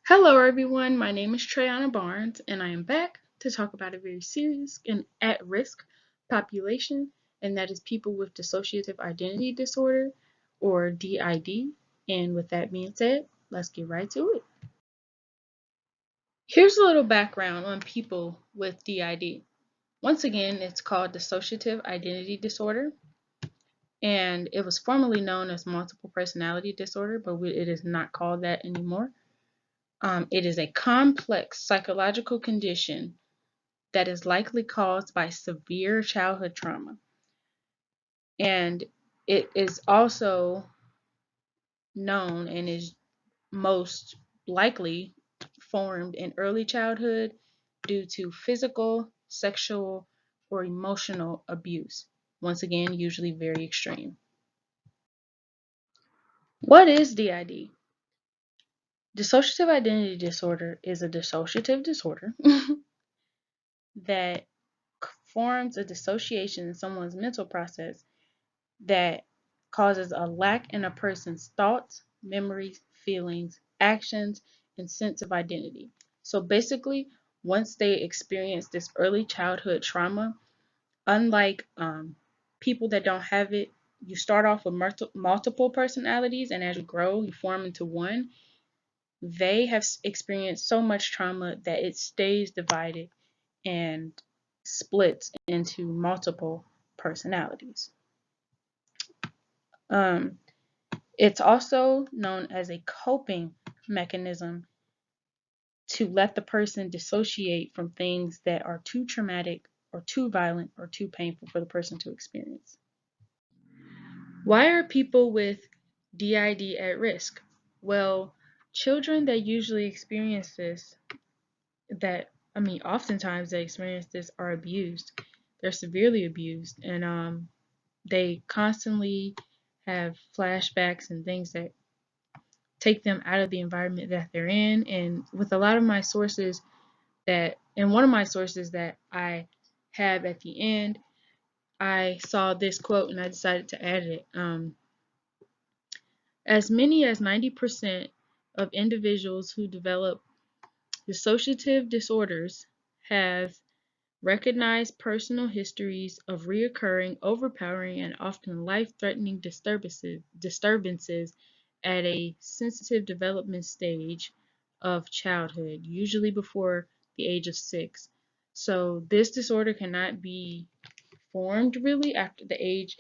Hello, everyone. My name is Treyana Barnes, and I am back to talk about a very serious and at risk population, and that is people with dissociative identity disorder or DID. And with that being said, let's get right to it. Here's a little background on people with DID. Once again, it's called dissociative identity disorder, and it was formerly known as multiple personality disorder, but it is not called that anymore. It is a complex psychological condition that is likely caused by severe childhood trauma. And it is also known and is most likely formed in early childhood due to physical, sexual, or emotional abuse. Once again, usually very extreme. What is DID? Dissociative identity disorder is a dissociative disorder that forms a dissociation in someone's mental process that causes a lack in a person's thoughts, memories, feelings, actions, and sense of identity. So basically, once they experience this early childhood trauma, unlike people that don't have it, you start off with multiple personalities, and as you grow, you form into one. They have experienced so much trauma that it stays divided and splits into multiple personalities. Um, It's also known as a coping mechanism to let the person dissociate from things that are too traumatic or too violent or too painful for the person to experience. Why are people with DID at risk? Well, children that usually experience this, oftentimes they experience this, are abused. They're severely abused, and they constantly have flashbacks and things that take them out of the environment that they're in. And with a lot of my sources one of my sources that I have at the end, I saw this quote and I decided to add it. As many as 90% of individuals who develop dissociative disorders have recognized personal histories of reoccurring, overpowering, and often life-threatening disturbances at a sensitive development stage of childhood, usually before the age of 6. So this disorder cannot be formed really after the age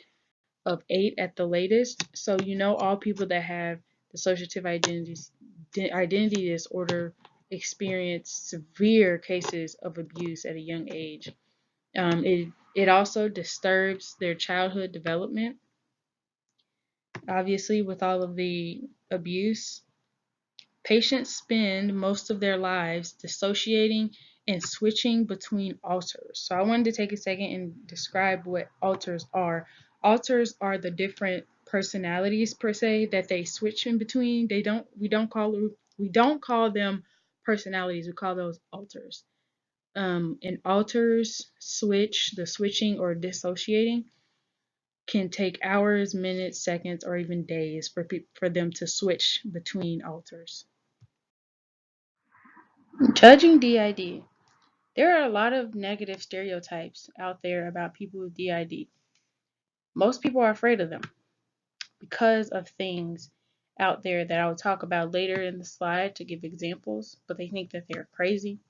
of 8 at the latest. So all people that have dissociative identity disorder experience severe cases of abuse at a young age. It also disturbs their childhood development. Obviously, with all of the abuse, patients spend most of their lives dissociating and switching between alters. So I wanted to take a second and describe what alters are. Alters are the different personalities per se that they switch in between. We don't call them personalities. We call those alters. And alters the switching or dissociating can take hours, minutes, seconds, or even days for them to switch between alters. Judging DID. There are a lot of negative stereotypes out there about people with DID. Most people are afraid of them because of things out there that I'll talk about later in the slide to give examples, but they think that they're crazy.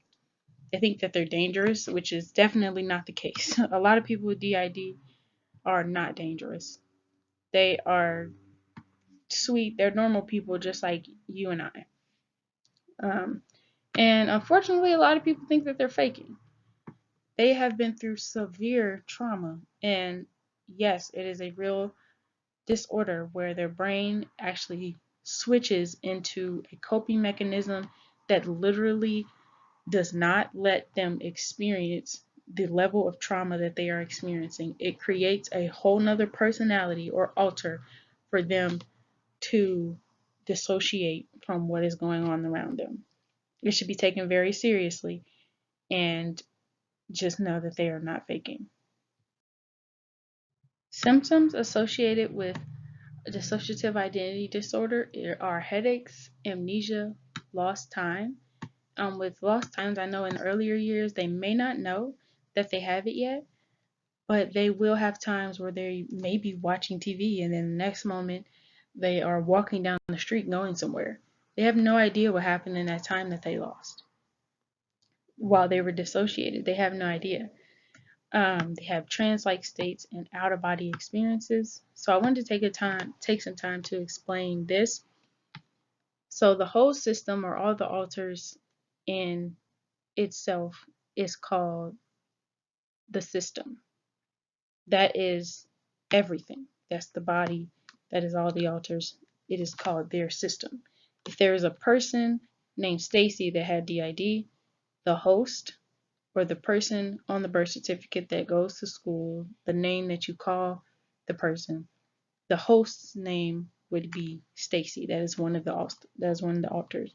They think that they're dangerous, which is definitely not the case. A lot of people with DID are not dangerous. They are sweet. They're normal people just like you and I. Um, and unfortunately, a lot of people think that they're faking. They have been through severe trauma. And yes, it is a real disorder where their brain actually switches into a coping mechanism that literally does not let them experience the level of trauma that they are experiencing. It creates a whole nother personality or alter for them to dissociate from what is going on around them. It should be taken very seriously, and just know that they are not faking. Symptoms associated with dissociative identity disorder are headaches, amnesia, lost time. With lost times, I know in earlier years they may not know that they have it yet, but they will have times where they may be watching TV and then the next moment they are walking down the street going somewhere. They have no idea what happened in that time that they lost while they were dissociated. They have no idea. They have trance-like states and out-of-body experiences. So I wanted to take some time to explain this. So the whole system or all the alters in itself is called the system. That is everything. That's the body. That is all the alters. It is called their system. If there is a person named Stacy that had DID, the host or the person on the birth certificate that goes to school, the name that you call the person, the host's name would be Stacy. That is one of the alters.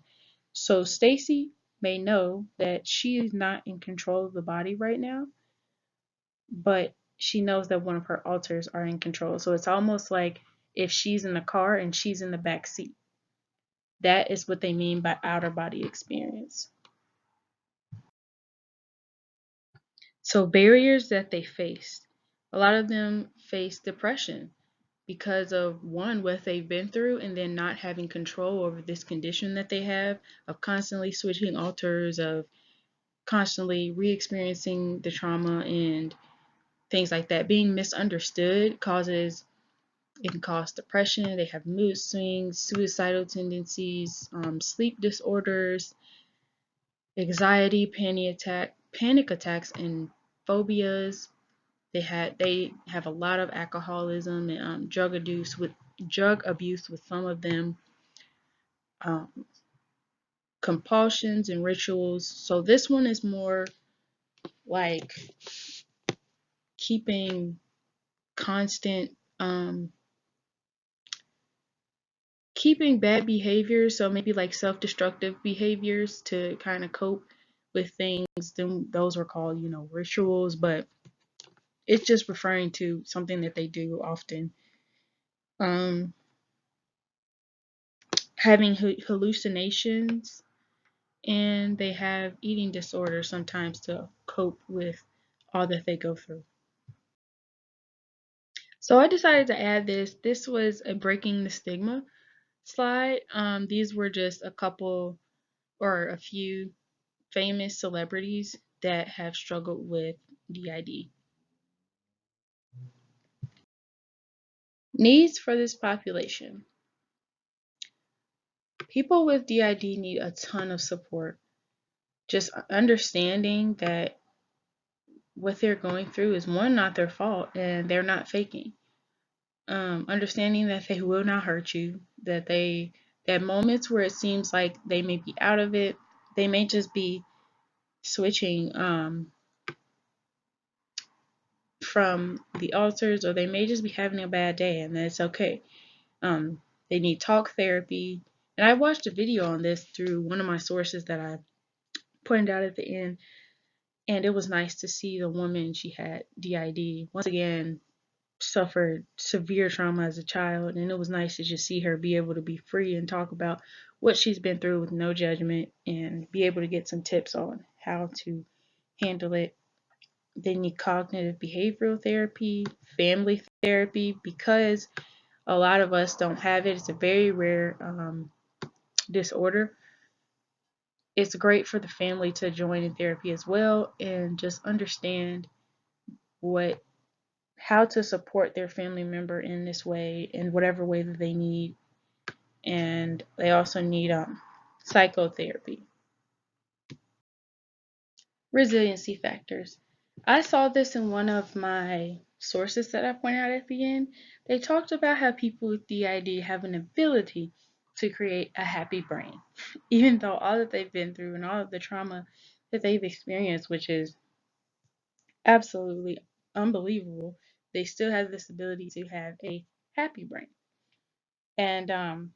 So Stacy may know that she is not in control of the body right now, but she knows that one of her alters are in control. So it's almost like if she's in the car and she's in the back seat. That is what they mean by outer body experience. So barriers that they face. A lot of them face depression because of one, what they've been through, and then not having control over this condition that they have, of constantly switching alters, of constantly re-experiencing the trauma and things like that. Being misunderstood it can cause depression. They have mood swings, suicidal tendencies, sleep disorders, anxiety, panic attacks, and phobias. They have a lot of alcoholism and drug abuse with some of them, um, compulsions and rituals. So this one is more like keeping constant keeping bad behaviors, so maybe like self-destructive behaviors to kind of cope with things. Then those were called, rituals, but it's just referring to something that they do often. Um, Having hallucinations, and they have eating disorders sometimes to cope with all that they go through. So I decided to add this. This was a breaking the stigma slide. These were just a couple or a few famous celebrities that have struggled with DID. Needs for this population. People with DID need a ton of support. Just understanding that what they're going through is one, not their fault, and they're not faking. Understanding that they will not hurt you, that moments where it seems like they may be out of it, they may just be switching from the alters, or they may just be having a bad day, and that's okay. They need talk therapy. And I watched a video on this through one of my sources that I pointed out at the end, and it was nice to see the woman. She had DID. Once again, suffered severe trauma as a child, and it was nice to just see her be able to be free and talk about what she's been through with no judgment and be able to get some tips on how to handle it. They need cognitive behavioral therapy, family therapy, because a lot of us don't have it. It's a very rare disorder. It's great for the family to join in therapy as well and just understand what how to support their family member in this way, in whatever way that they need. And they also need psychotherapy. Resiliency factors. I saw this in one of my sources that I pointed out at the end. They talked about how people with DID have an ability to create a happy brain, even though all that they've been through and all of the trauma that they've experienced, which is absolutely unbelievable, they still have this ability to have a happy brain. And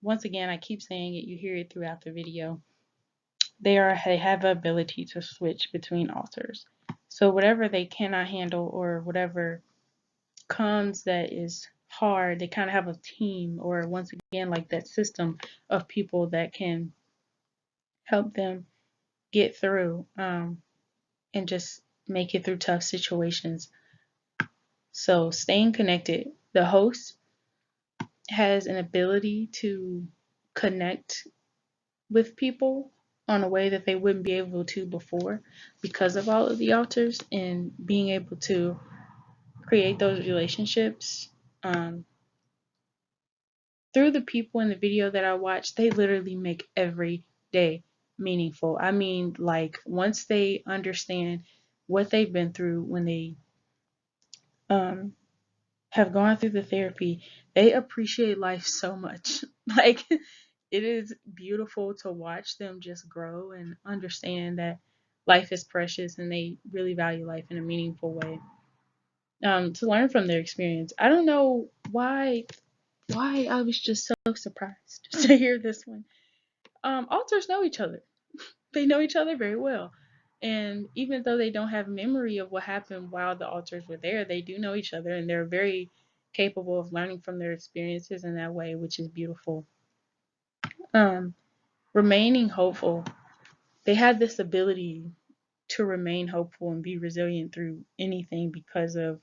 once again, I keep saying it, you hear it throughout the video. They have the ability to switch between alters. So whatever they cannot handle or whatever comes that is hard, they kind of have a team, or once again like that system of people that can help them get through and just make it through tough situations. So staying connected. The host has an ability to connect with people on a way that they wouldn't be able to before because of all of the alters and being able to create those relationships um, through the people in the video that I watch. They literally make every day meaningful. I mean, like once they understand what they've been through when they um, have gone through the therapy, they appreciate life so much. Like it is beautiful to watch them just grow and understand that life is precious and they really value life in a meaningful way. To learn from their experience. I don't know why I was just so surprised to hear this one. Authors know each other. They know each other very well. And even though they don't have memory of what happened while the authors were there, they do know each other and they're very capable of learning from their experiences in that way, which is beautiful. Um, Remaining hopeful. They had this ability to remain hopeful and be resilient through anything because of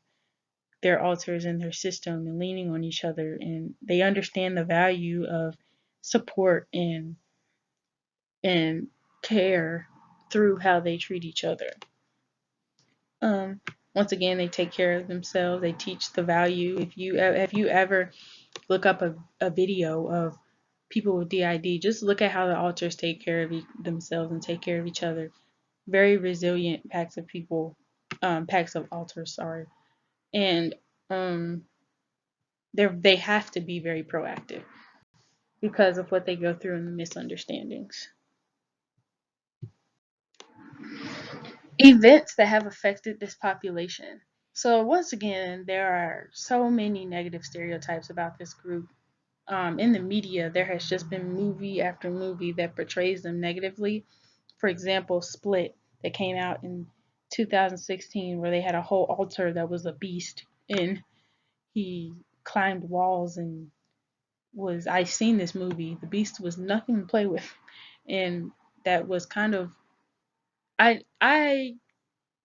their alters and their system and leaning on each other, and they understand the value of support and care through how they treat each other. Um, Once again, they take care of themselves. They teach the value. If you ever look up a video of people with DID, just look at how the alters take care of themselves and take care of each other. Very resilient packs of people, packs of alters, sorry, and they have to be very proactive because of what they go through and the misunderstandings. Events that have affected this population. So once again, there are so many negative stereotypes about this group. In the media, there has just been movie after movie that portrays them negatively. For example, Split, that came out in 2016, where they had a whole alter that was a beast, and he climbed walls and was. I've seen this movie. The beast was nothing to play with, and that was kind of. I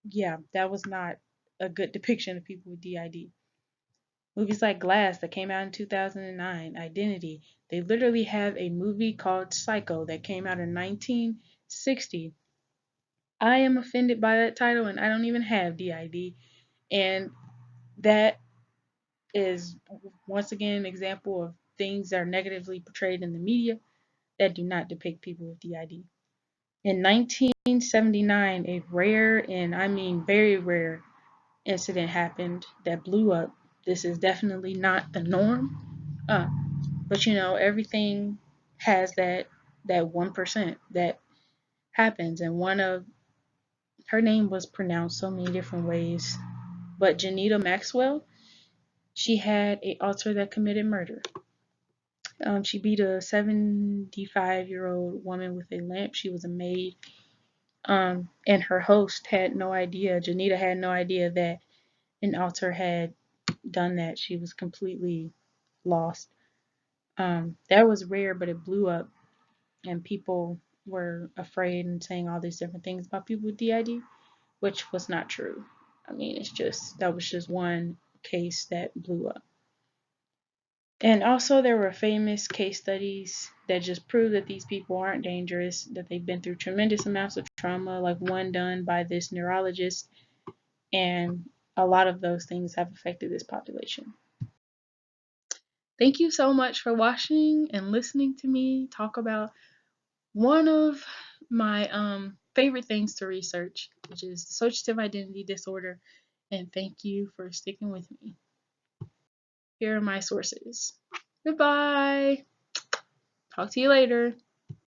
yeah, that was not a good depiction of people with DID. Movies like Glass that came out in 2009, Identity. They literally have a movie called Psycho that came out in 1960. I am offended by that title and I don't even have DID. And that is once again an example of things that are negatively portrayed in the media that do not depict people with DID. In 1979, a rare, and I mean very rare, incident happened that blew up. This is definitely not the norm, but everything has that 1% that happens, and one of her name was pronounced so many different ways. But Janita Maxwell, she had a alter that committed murder. She beat a 75-year-old woman with a lamp. She was a maid. And her host had no idea. Janita had no idea that an alter had done that. She was completely lost. That was rare, but it blew up, and people were afraid and saying all these different things about people with DID, which was not true. I mean, that was just one case that blew up. And also, there were famous case studies that just prove that these people aren't dangerous, that they've been through tremendous amounts of trauma, like one done by this neurologist, and a lot of those things have affected this population. Thank you so much for watching and listening to me talk about one of my favorite things to research, which is dissociative identity disorder. And thank you for sticking with me. Here are my sources. Goodbye. Talk to you later.